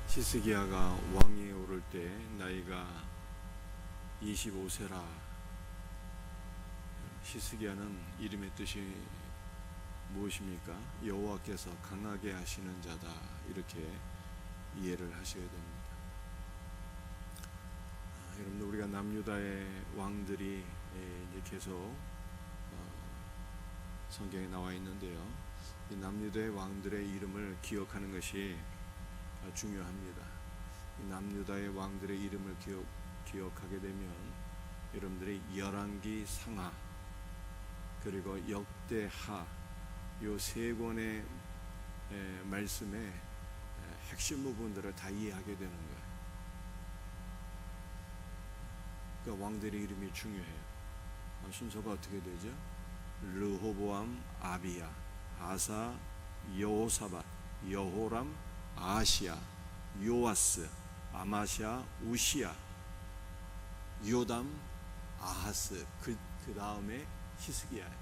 히스기야가 왕위에 오를 때 나이가 25세라. 히스기야는 이름의 뜻이 무엇입니까? 여호와께서 강하게 하시는 자다, 이렇게 이해를 하셔야 됩니다. 여러분들, 우리가 남유다의 왕들이 이제 계속 성경에 나와 있는데요, 이 남유다의 왕들의 이름을 기억하는 것이 중요합니다. 이 남유다의 왕들의 이름을 기억하게 되면 여러분들이 열왕기, 상하, 그리고 역대하, 요 세 권의 말씀의 핵심 부분들을 다 이해하게 되는 거예요. 그러니까 왕들의 이름이 중요해요. 순서가 어떻게 되죠? 르호보암, 아비야, 아사, 여호사밧, 여호람, 아하시야, 요아스, 아마시아, 우시야, 요담, 아하스, 그 다음에 히스기야예요.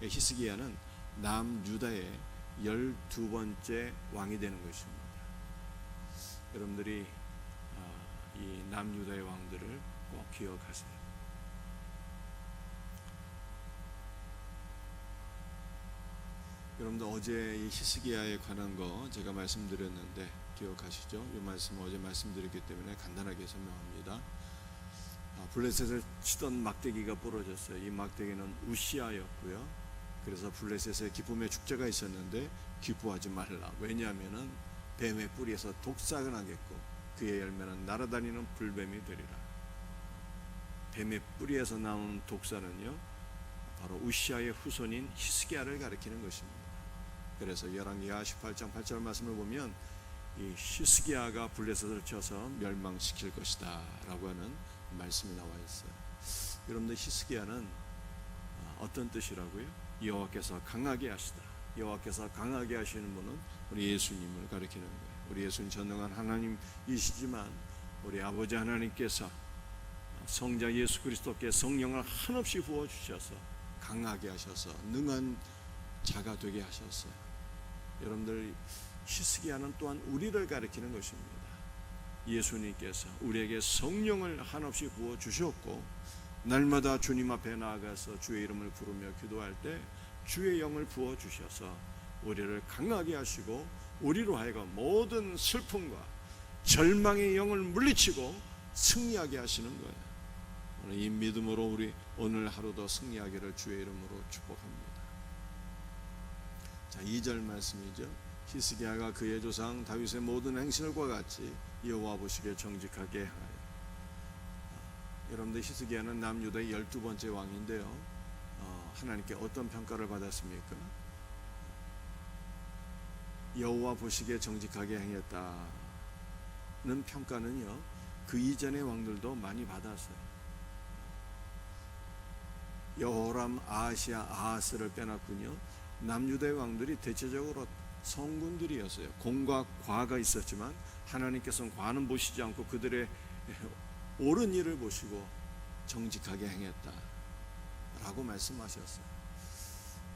히스기야는 남유다의 12번째 왕이 되는 것입니다. 여러분들이 이 남유다의 왕들을 꼭 기억하세요. 여러분들, 어제 이 히스기야에 관한 거 제가 말씀드렸는데 기억하시죠? 이 말씀 어제 말씀드렸기 때문에 간단하게 설명합니다. 블레셋을 치던 막대기가 부러졌어요. 이 막대기는 우시아였고요. 그래서 블레셋에 기쁨의 축제가 있었는데 기뻐하지 말라. 왜냐하면 뱀의 뿌리에서 독사가 나겠고 그의 열매는 날아다니는 불뱀이 되리라. 뱀의 뿌리에서 나온 독사는요, 바로 우시아의 후손인 히스기야를 가리키는 것입니다. 그래서 열왕기하 18장 8절 말씀을 보면 이 히스기야가 블레셋을 쳐서 멸망시킬 것이다 라고 하는 말씀이 나와 있어요. 여러분들, 히스기야는 어떤 뜻이라고요? 여호와께서 강하게 하시다. 여호와께서 강하게 하시는 분은 우리 예수님을 가리키는 거예요. 우리 예수님 전능한 하나님이시지만 우리 아버지 하나님께서 성자 예수 그리스도께 성령을 한없이 부어주셔서 강하게 하셔서 능한 자가 되게 하셨어요. 여러분들, 히스기야는 또한 우리를 가리키는 것입니다. 예수님께서 우리에게 성령을 한없이 부어주셨고 날마다 주님 앞에 나아가서 주의 이름을 부르며 기도할 때 주의 영을 부어주셔서 우리를 강하게 하시고 우리로 하여금 모든 슬픔과 절망의 영을 물리치고 승리하게 하시는 거예요. 오늘 이 믿음으로 우리 오늘 하루도 승리하기를 주의 이름으로 축복합니다. 자, 2절 말씀이죠. 히스기야가 그의 조상 다윗의 모든 행실과 같이 여호와 보시기에 정직하게 하여. 여러분들, 히스기야는 남유다의 12번째 왕인데요, 하나님께 어떤 평가를 받았습니까? 여호와 보시기에 정직하게 행했다는 평가는요, 그 이전의 왕들도 많이 받았어요. 여호람, 아하시아, 아하스를 빼놨군요. 남유다의 왕들이 대체적으로 성군들이었어요. 공과 과가 있었지만 하나님께서는 과는 보시지 않고 그들의 옳은 일을 보시고 정직하게 행했다 라고 말씀하셨어요.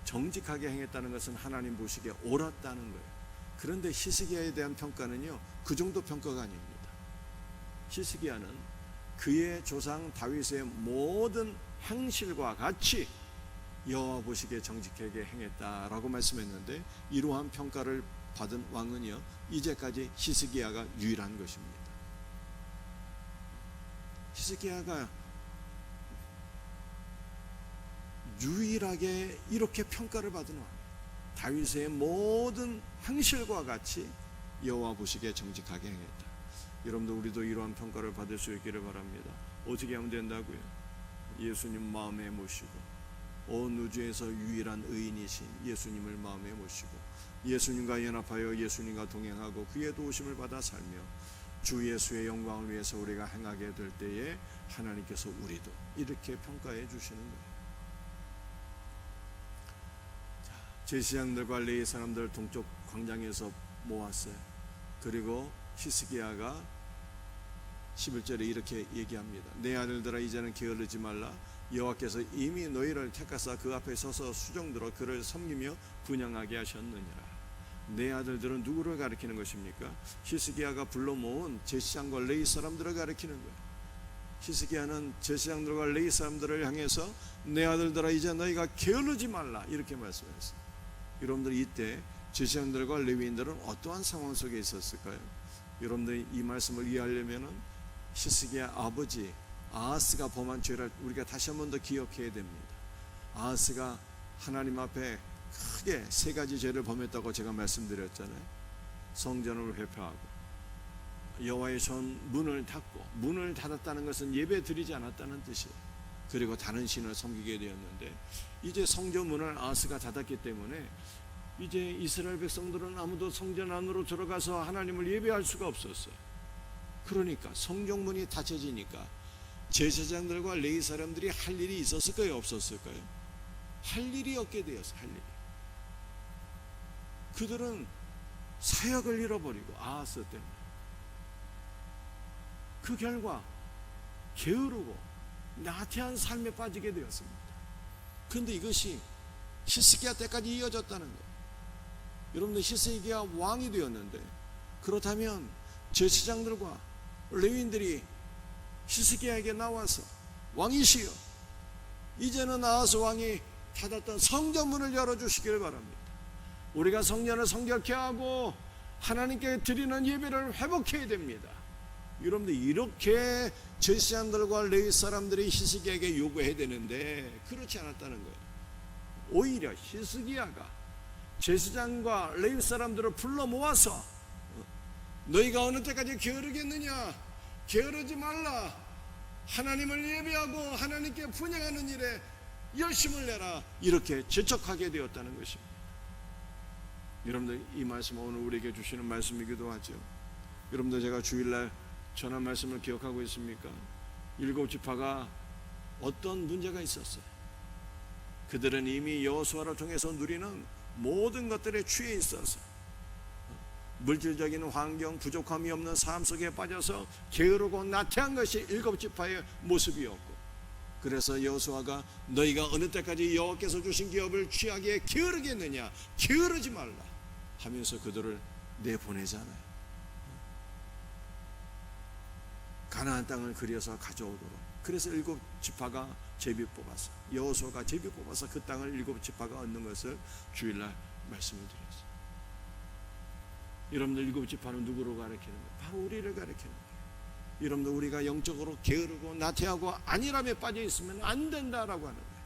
정직하게 행했다는 것은 하나님 보시기에 옳았다는 거예요. 그런데 히스기야에 대한 평가는요, 그 정도 평가가 아닙니다. 히스기야는 그의 조상 다윗의 모든 행실과 같이 여호와 보시기에 정직하게 행했다라고 말씀했는데, 이러한 평가를 받은 왕은요, 이제까지 히스기야가 유일한 것입니다. 히스기야가 유일하게 이렇게 평가를 받은 왕, 다윗의 모든 행실과 같이 여호와 보시기에 정직하게 행했다. 여러분도 우리도 이러한 평가를 받을 수 있기를 바랍니다. 어떻게 하면 된다고요? 예수님 마음에 모시고, 온 우주에서 유일한 의인이신 예수님을 마음에 모시고 예수님과 연합하여 예수님과 동행하고 그의 도우심을 받아 살며 주 예수의 영광을 위해서 우리가 행하게 될 때에 하나님께서 우리도 이렇게 평가해 주시는 거예요. 제사장들과 레위 사람들 동쪽 광장에서 모았어요. 그리고 히스기야가 11절에 이렇게 얘기합니다. 내 아들들아, 이제는 게으르지 말라. 여호와께서 이미 너희를 택하사 그 앞에 서서 수종들어 그를 섬기며 분향하게 하셨느니라. 내 아들들은 누구를 가리키는 것입니까? 히스기야가 불러 모은 제사장과 레위 사람들을 가리키는 거예요. 히스기야는 제사장들과 레위 사람들을 향해서 내 아들들아 이제 너희가 게으르지 말라 이렇게 말씀했어요. 여러분들 이때 제사장들과 레위인들은 어떠한 상황 속에 있었을까요? 여러분들 이 말씀을 이해하려면 히스기야 아버지 아하스가 범한 죄를 우리가 다시 한 번 더 기억해야 됩니다. 아하스가 하나님 앞에 크게 세 가지 죄를 범했다고 제가 말씀드렸잖아요. 성전을 회파하고 여호와의 전 문을 닫고, 문을 닫았다는 것은 예배 드리지 않았다는 뜻이에요. 그리고 다른 신을 섬기게 되었는데 이제 성전 문을 아하스가 닫았기 때문에 이제 이스라엘 백성들은 아무도 성전 안으로 들어가서 하나님을 예배할 수가 없었어요. 그러니까 성전문이 닫혀지니까 제사장들과 레위 사람들이 할 일이 있었을까요? 없었을까요? 할 일이 없게 되었어요. 할 일이. 그들은 사역을 잃어버리고 아하스 때문에 그 결과 게으르고 나태한 삶에 빠지게 되었습니다. 그런데 이것이 히스기야 때까지 이어졌다는 거예요. 여러분들 히스기야 왕이 되었는데 그렇다면 제사장들과 레위인들이 히스기야에게 나와서 왕이시여 이제는 아하스 왕이 닫았던 성전문을 열어주시기를 바랍니다. 우리가 성전을 성결케 하고 하나님께 드리는 예배를 회복해야 됩니다. 여러분들 이렇게 제사장들과 레위 사람들이 히스기야에게 요구해야 되는데 그렇지 않았다는 거예요. 오히려 히스기야가 제사장과 레위 사람들을 불러 모아서 너희가 어느 때까지 게으르겠느냐, 게으르지 말라, 하나님을 예배하고 하나님께 분향하는 일에 열심을 내라 이렇게 재촉하게 되었다는 것입니다. 여러분들 이 말씀은 오늘 우리에게 주시는 말씀이기도 하죠. 여러분들 제가 주일날 전한 말씀을 기억하고 있습니까? 7지파가 어떤 문제가 있었어요. 그들은 이미 여호수아를 통해서 누리는 모든 것들에 취해 있어서 물질적인 환경, 부족함이 없는 삶 속에 빠져서 게으르고 나태한 것이 7지파의 모습이었고, 그래서 여호수아가 너희가 어느 때까지 여호와께서 주신 기업을 취하기에 게으르겠느냐, 게으르지 말라 하면서 그들을 내보내잖아요. 가나안 땅을 그려서 가져오도록. 그래서 7지파가 제비 뽑아서, 여호수아가 제비 뽑아서 그 땅을 7지파가 얻는 것을 주일날 말씀을 드렸어요. 여러분들 7지파는 누구로 가르치는 거예요? 바로 우리를 가르치는 거예요. 여러분들 우리가 영적으로 게으르고 나태하고 안일함에 빠져 있으면 안 된다라고 하는 거예요.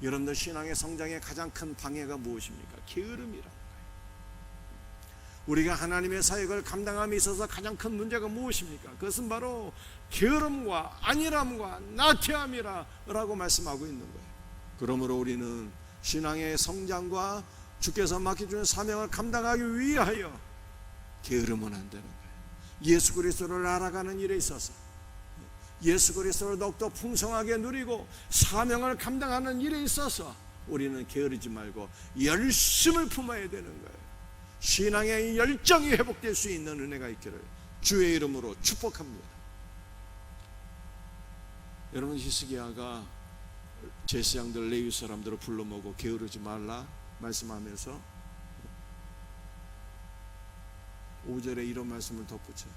여러분들 신앙의 성장의 가장 큰 방해가 무엇입니까? 게으름이라는 거예요. 우리가 하나님의 사역을 감당함에 있어서 가장 큰 문제가 무엇입니까? 그것은 바로 게으름과 안일함과 나태함이라고 말씀하고 있는 거예요. 그러므로 우리는 신앙의 성장과 주께서 맡겨주는 사명을 감당하기 위하여 게으르면 안 되는 거예요. 예수 그리스도를 알아가는 일에 있어서, 예수 그리스도를 더욱더 풍성하게 누리고 사명을 감당하는 일에 있어서 우리는 게으르지 말고 열심을 품어야 되는 거예요. 신앙의 열정이 회복될 수 있는 은혜가 있기를 주의 이름으로 축복합니다. 여러분, 히스기야가 제사장들 레위 사람들을 불러 모으고 게으르지 말라 말씀하면서 5절에 이런 말씀을 덧붙여요.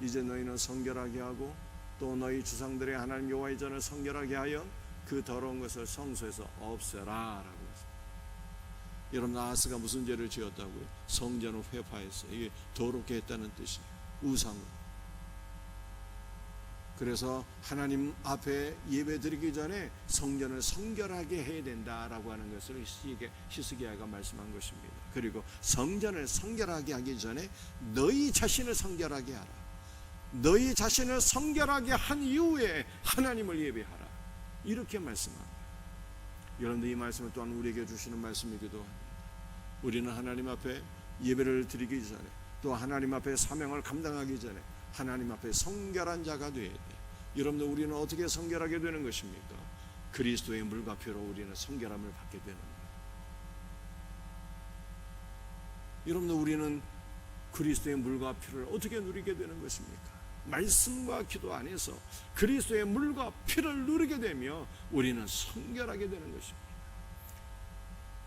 이제 너희는 성결하게 하고 또 너희 주상들의 하나님 여호와의 전을 성결하게 하여 그 더러운 것을 성소에서 없애라 라고 했습니다. 여러분, 아하스가 무슨 죄를 지었다고요? 성전을 회파했어요. 이게 더럽게 했다는 뜻이에요. 우상을. 그래서 하나님 앞에 예배 드리기 전에 성전을 성결하게 해야 된다라고 하는 것을 히스기야가 말씀한 것입니다. 그리고 성전을 성결하게 하기 전에 너희 자신을 성결하게 하라. 너희 자신을 성결하게 한 이후에 하나님을 예배하라. 이렇게 말씀합니다. 여러분들 이 말씀은 또한 우리에게 주시는 말씀이기도 합니다. 우리는 하나님 앞에 예배를 드리기 전에, 또 하나님 앞에 사명을 감당하기 전에 하나님 앞에 성결한 자가 되어야 돼요. 여러분들 우리는 어떻게 성결하게 되는 것입니까? 그리스도의 물과 피로 우리는 성결함을 받게 되는 거예요. 여러분들 우리는 그리스도의 물과 피를 어떻게 누리게 되는 것입니까? 말씀과 기도 안에서 그리스도의 물과 피를 누리게 되며 우리는 성결하게 되는 것입니다.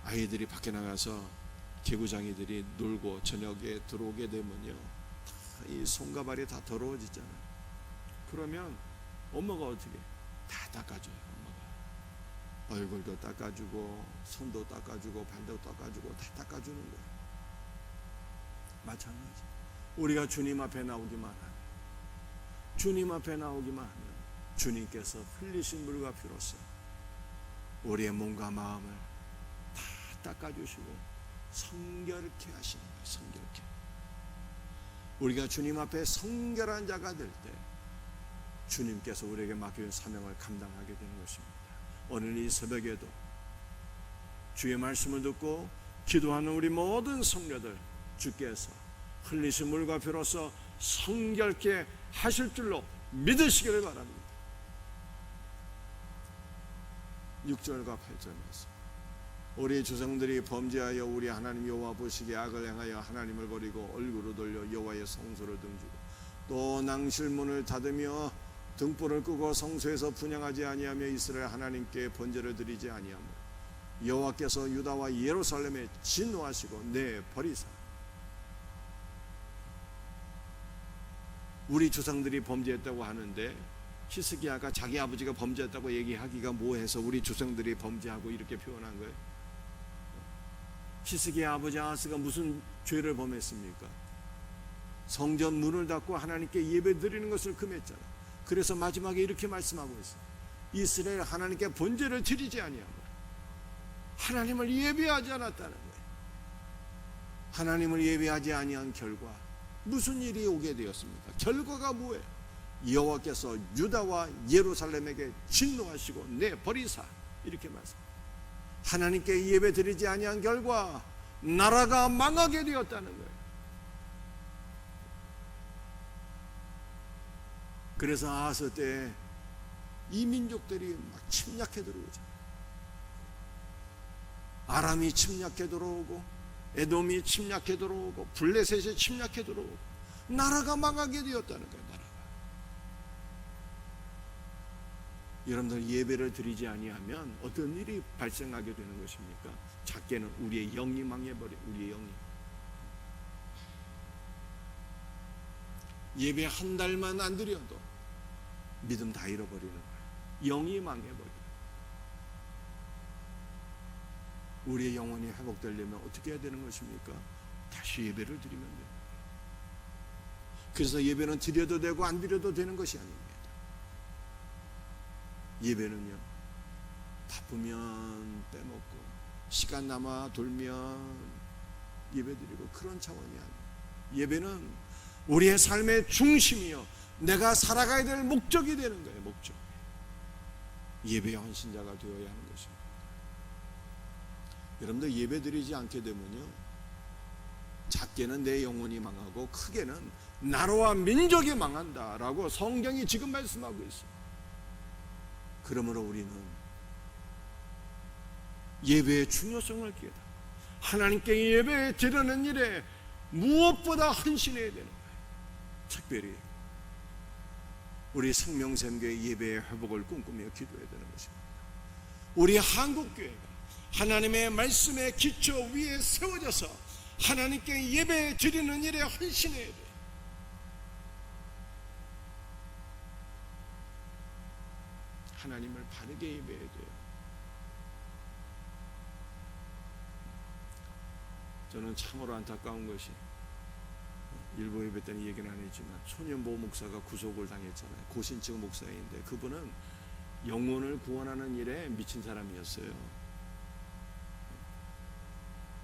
아이들이 밖에 나가서 개구장이들이 놀고 저녁에 들어오게 되면요, 이 손과 발이 다 더러워지잖아요. 그러면 엄마가 어떻게 다 닦아줘요. 엄마가 얼굴도 닦아주고 손도 닦아주고 발도 닦아주고 다 닦아주는 거예요. 마찬가지, 우리가 주님 앞에 나오기만 하면, 주님 앞에 나오기만 하면 주님께서 흘리신 물과 피로써 우리의 몸과 마음을 다 닦아주시고 성결케 하시는 거예요. 성결케. 우리가 주님 앞에 성결한 자가 될 때 주님께서 우리에게 맡겨준 사명을 감당하게 되는 것입니다. 오늘 이 새벽에도 주의 말씀을 듣고 기도하는 우리 모든 성도들, 주께서 흘리신 물과 피로써 성결케 하실 줄로 믿으시기를 바랍니다. 6절과 8절 말씀. 우리 조상들이 범죄하여 우리 하나님 여호와 보시기에 악을 행하여 하나님을 버리고 얼굴을 돌려 여호와의 성소를 등지고 또 낭실문을 닫으며 등불을 끄고 성소에서 분향하지 아니하며 이스라엘 하나님께 번제를 드리지 아니하며 여호와께서 유다와 예루살렘에 진노하시고 내버리사. 우리 조상들이 범죄했다고 하는데 히스기야가 자기 아버지가 범죄했다고 얘기하기가 뭐해서 우리 조상들이 범죄하고 이렇게 표현한 거예요. 히스기야 아버지 아하스가 무슨 죄를 범했습니까? 성전 문을 닫고 하나님께 예배 드리는 것을 금했잖아요. 그래서 마지막에 이렇게 말씀하고 있어요. 이스라엘 하나님께 번제를 드리지 아니하고 하나님을 예배하지 않았다는 거예요. 하나님을 예배하지 아니한 결과 무슨 일이 오게 되었습니까? 결과가 뭐예요? 여호와께서 유다와 예루살렘에게 진노하시고 내버리사. 이렇게 말씀합니다. 하나님께 예배 드리지 아니한 결과 나라가 망하게 되었다는 거예요. 그래서 아하스 때 이 민족들이 막 침략해 들어오죠. 아람이 침략해 들어오고 에돔이 침략해 들어오고 블레셋이 침략해 들어오고 나라가 망하게 되었다는 거예요. 나라가. 여러분들 예배를 드리지 아니하면 어떤 일이 발생하게 되는 것입니까? 작게는 우리의 영이 망해버려. 우리의 영이. 예배 한 달만 안 드려도 믿음 다 잃어버리는 거예요. 영이 망해버려요. 우리의 영혼이 회복되려면 어떻게 해야 되는 것입니까? 다시 예배를 드리면 돼요. 그래서 예배는 드려도 되고 안 드려도 되는 것이 아닙니다. 예배는요, 바쁘면 빼먹고 시간 남아 돌면 예배드리고 그런 차원이 아니에요. 예배는 우리의 삶의 중심이요, 내가 살아가야 될 목적이 되는 거예요. 목적. 예배의 헌신자가 되어야 하는 것입니다. 여러분들 예배드리지 않게 되면요, 작게는 내 영혼이 망하고 크게는 나라와 민족이 망한다라고 성경이 지금 말씀하고 있어요. 그러므로 우리는 예배의 중요성을 깨닫고 하나님께 예배 드리는 일에 무엇보다 헌신해야 되는 거예요. 특별히 우리 생명샘교회 예배의 회복을 꿈꾸며 기도해야 되는 것입니다. 우리 한국교회가 하나님의 말씀의 기초 위에 세워져서 하나님께 예배 드리는 일에 헌신해야 돼요. 하나님을 바르게 예배해야 돼요. 저는 참으로 안타까운 것이, 일부 예배 때는 얘기는 안 했지만 손현보 목사가 구속을 당했잖아요. 고신증 목사인데 그분은 영혼을 구원하는 일에 미친 사람이었어요.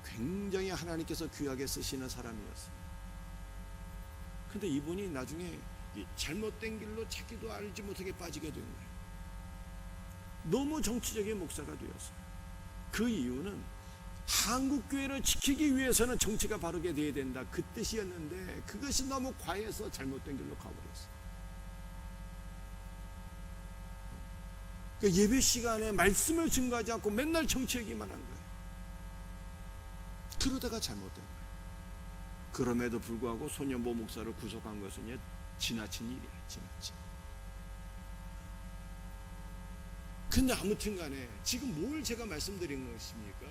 굉장히 하나님께서 귀하게 쓰시는 사람이었어요. 근데 이분이 나중에 잘못된 길로 자기도 알지 못하게 빠지게 된 거예요. 너무 정치적인 목사가 되었어요. 그 이유는 한국교회를 지키기 위해서는 정치가 바르게 돼야 된다, 그 뜻이었는데 그것이 너무 과해서 잘못된 길로 가버렸어요. 그러니까 예배 시간에 말씀을 증거하지 않고 맨날 정치 얘기만 한 거예요. 그러다가 잘못된 거예요. 그럼에도 불구하고 손현보 목사를 구속한 것은 지나친 일이에요. 지나친. 근데 아무튼 간에 지금 뭘 제가 말씀드린 것입니까?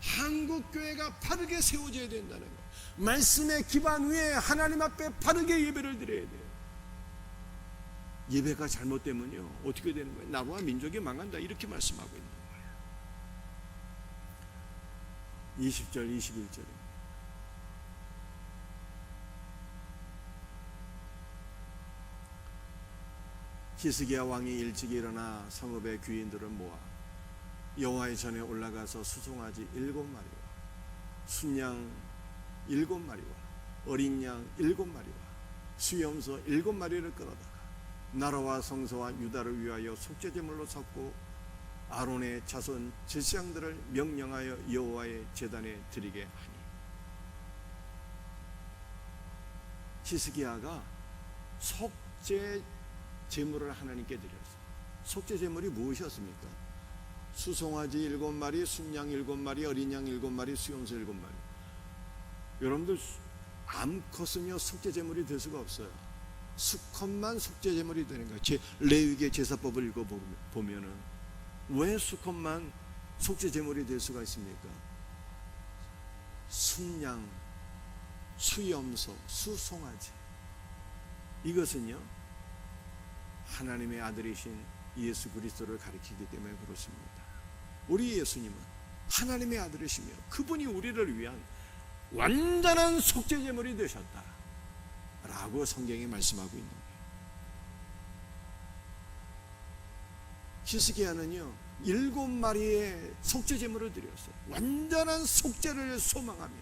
한국교회가 바르게 세워져야 된다는 거예요. 말씀의 기반 위에 하나님 앞에 바르게 예배를 드려야 돼요. 예배가 잘못되면요 어떻게 되는 거예요? 나라와 민족이 망한다 이렇게 말씀하고 있는 거예요. 20절 21절 히스기야 왕이 일찍 일어나 성읍의 귀인들을 모아 여호와의 전에 올라가서 수송아지 7마리와 순양 7마리와 어린 양 7마리와 수염소 7마리를 끌어다가 나라와 성소와 유다를 위하여 속죄제물로 삼고 아론의 자손 제사장들을 명령하여 여호와의 제단에 드리게 하니. 히스기야가 속죄 제물을 하나님께 드렸어요. 속죄 제물이 무엇이었습니까? 수송아지 7마리, 순양 7마리, 어린 양 7마리, 수염소 7마리. 여러분들 암컷은요 속죄 제물이 될 수가 없어요. 수컷만 속죄 제물이 되는 거예요. 레위기 제사법을 읽어보면은 왜 수컷만 속죄 제물이 될 수가 있습니까? 순양, 수염소, 수송아지, 이것은요 하나님의 아들이신 예수 그리스도를 가리키기 때문에 그렇습니다. 우리 예수님은 하나님의 아들이시며 그분이 우리를 위한 완전한 속죄 제물이 되셨다 라고 성경이 말씀하고 있는 거예요. 히스기야는요 7마리의 속죄 제물을 드렸어요. 완전한 속죄를 소망하며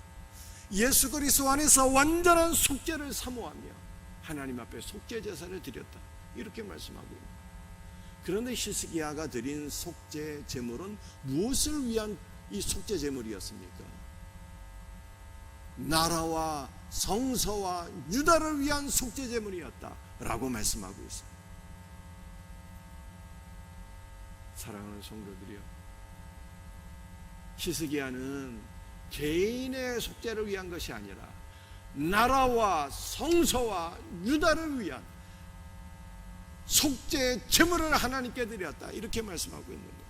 예수 그리스도 안에서 완전한 속죄를 사모하며 하나님 앞에 속죄 제사를 드렸다 이렇게 말씀하고 있는 거예요. 그런데 히스기야가 드린 속죄 제물은 무엇을 위한 이 속죄 제물이었습니까? 나라와 성서와 유다를 위한 속죄 제물이었다 라고 말씀하고 있습니다. 사랑하는 성도들이요, 히스기야는 개인의 속죄를 위한 것이 아니라 나라와 성서와 유다를 위한 속죄 제물을 하나님께 드렸다 이렇게 말씀하고 있는 거예요.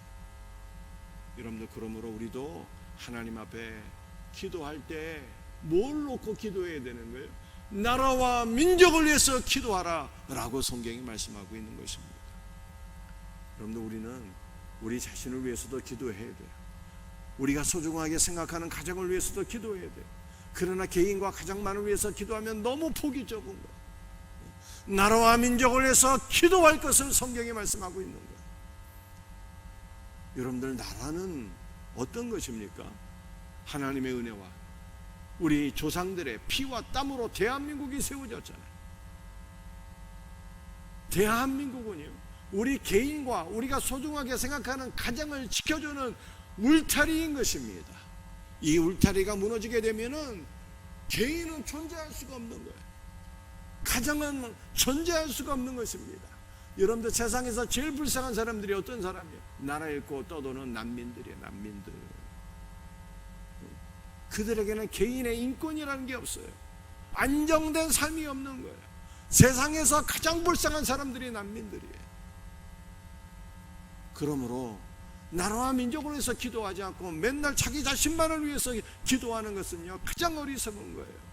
여러분들, 그러므로 우리도 하나님 앞에 기도할 때 뭘 놓고 기도해야 되는 거예요? 나라와 민족을 위해서 기도하라 라고 성경이 말씀하고 있는 것입니다. 여러분들, 우리는 우리 자신을 위해서도 기도해야 돼요. 우리가 소중하게 생각하는 가정을 위해서도 기도해야 돼요. 그러나 개인과 가정만을 위해서 기도하면 너무 폭이 적은 거예요. 나라와 민족을 위해서 기도할 것을 성경이 말씀하고 있는 거예요. 여러분들, 나라는 어떤 것입니까? 하나님의 은혜와 우리 조상들의 피와 땀으로 대한민국이 세워졌잖아요. 대한민국은요, 우리 개인과 우리가 소중하게 생각하는 가정을 지켜주는 울타리인 것입니다. 이 울타리가 무너지게 되면은 개인은 존재할 수가 없는 거예요. 가정은 존재할 수가 없는 것입니다. 여러분들, 세상에서 제일 불쌍한 사람들이 어떤 사람이에요? 나라 잃고 떠도는 난민들이에요. 난민들. 그들에게는 개인의 인권이라는 게 없어요. 안정된 삶이 없는 거예요. 세상에서 가장 불쌍한 사람들이 난민들이에요. 그러므로 나라와 민족을 위해서 기도하지 않고 맨날 자기 자신만을 위해서 기도하는 것은요 가장 어리석은 거예요.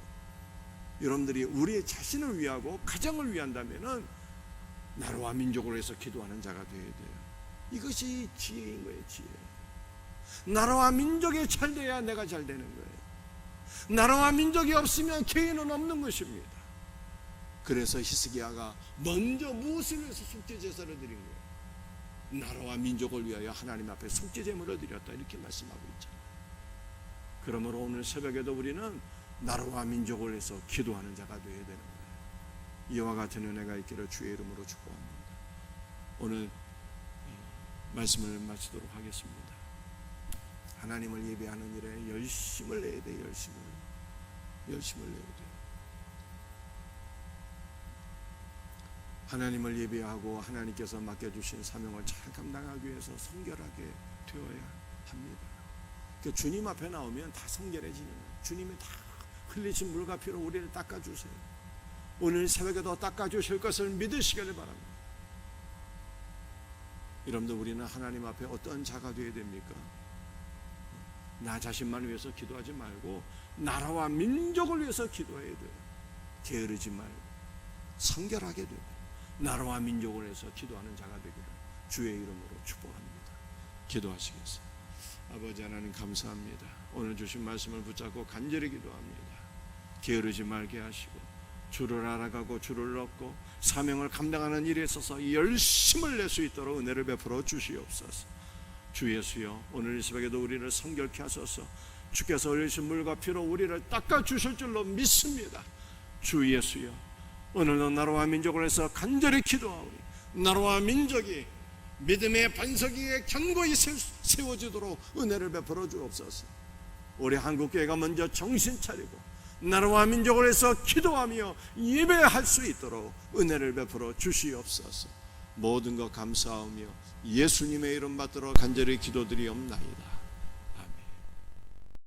여러분들이 우리의 자신을 위하고 가정을 위한다면은 나라와 민족을 위해서 기도하는 자가 되어야 돼요. 이것이 지혜인 거예요. 지혜. 나라와 민족이 잘 돼야 내가 잘 되는 거예요. 나라와 민족이 없으면 개인은 없는 것입니다. 그래서 히스기야가 먼저 무엇을 위해서 속죄 제사를 드린 거예요? 나라와 민족을 위하여 하나님 앞에 속죄 제물을 드렸다 이렇게 말씀하고 있잖아요. 그러므로 오늘 새벽에도 우리는 나라와 민족을 위해서 기도하는 자가 되어야 되는 거예요. 이와 같은 은혜가 있기를 주의 이름으로 축복합니다. 오늘 말씀을 마치도록 하겠습니다. 하나님을 예배하는 일에 열심을 내야 돼요. 열심을 내야 돼요. 하나님을 예배하고 하나님께서 맡겨주신 사명을 잘 감당하기 위해서 성결하게 되어야 합니다. 그러니까 주님 앞에 나오면 다 성결해지는 거예요. 주님이 다 흘리신 물과 피로 우리를 닦아주세요. 오늘 새벽에도 닦아주실 것을 믿으시기를 바랍니다. 여러분들, 우리는 하나님 앞에 어떤 자가 되어야 됩니까? 나 자신만 위해서 기도하지 말고 나라와 민족을 위해서 기도해야 돼요. 게으르지 말고 성결하게 되고 나라와 민족을 위해서 기도하는 자가 되기를 주의 이름으로 축복합니다. 기도하시겠습니다. 아버지 하나님 감사합니다. 오늘 주신 말씀을 붙잡고 간절히 기도합니다. 게으르지 말게 하시고 주를 알아가고 주를 얻고 사명을 감당하는 일에 있어서 열심을 낼 수 있도록 은혜를 베풀어 주시옵소서. 주 예수여, 오늘 이 새벽에도 우리를 성결케 하소서. 주께서 흘리신 물과 피로 우리를 닦아 주실 줄로 믿습니다. 주 예수여, 오늘도 나라와 민족을 위해서 간절히 기도하오니 나라와 민족이 믿음의 반석 위에 견고히 세워지도록 은혜를 베풀어 주옵소서. 우리 한국교회가 먼저 정신 차리고 나라와 민족을 위해서 기도하며 예배할 수 있도록 은혜를 베풀어 주시옵소서. 모든 것 감사하며 예수님의 이름 받들어 간절히 기도드리옵나이다.